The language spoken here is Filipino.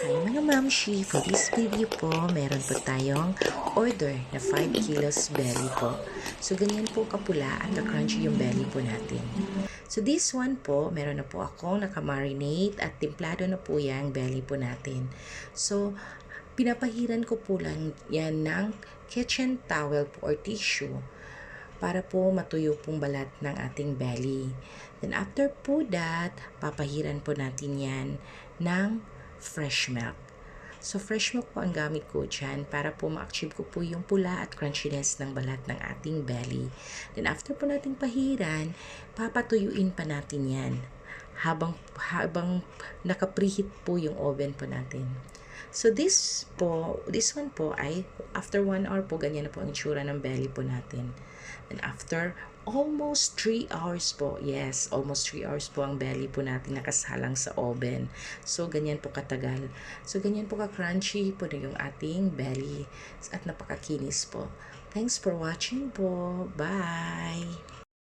Hi mga mamshi! For this video po, meron po tayong order na 5 kilos belly po. So, ganyan po kapula at crunchy yung belly po natin. So, this one po, meron na po akong nakamarinate at timplado na po yung belly po natin. So, pinapahiran ko po lang yan ng kitchen towel po or tissue para po matuyo pong balat ng ating belly. Then after po that, papahiran po natin yan ng fresh milk. So fresh milk po ang gamit ko dyan para po ma-achieve ko po yung pula at crunchiness ng balat ng ating belly. Then after po nating pahiran, papatuyuin pa natin yan habang naka-preheat po yung oven po natin. So this one po ay after 1 hour po, ganyan na po ang itsura ng belly po natin. And after almost 3 hours po, yes, almost 3 hours po ang belly po natin nakasalang sa oven. So ganyan po katagal. So ganyan po ka-crunchy po na yung ating belly at napakakinis po. Thanks for watching po. Bye!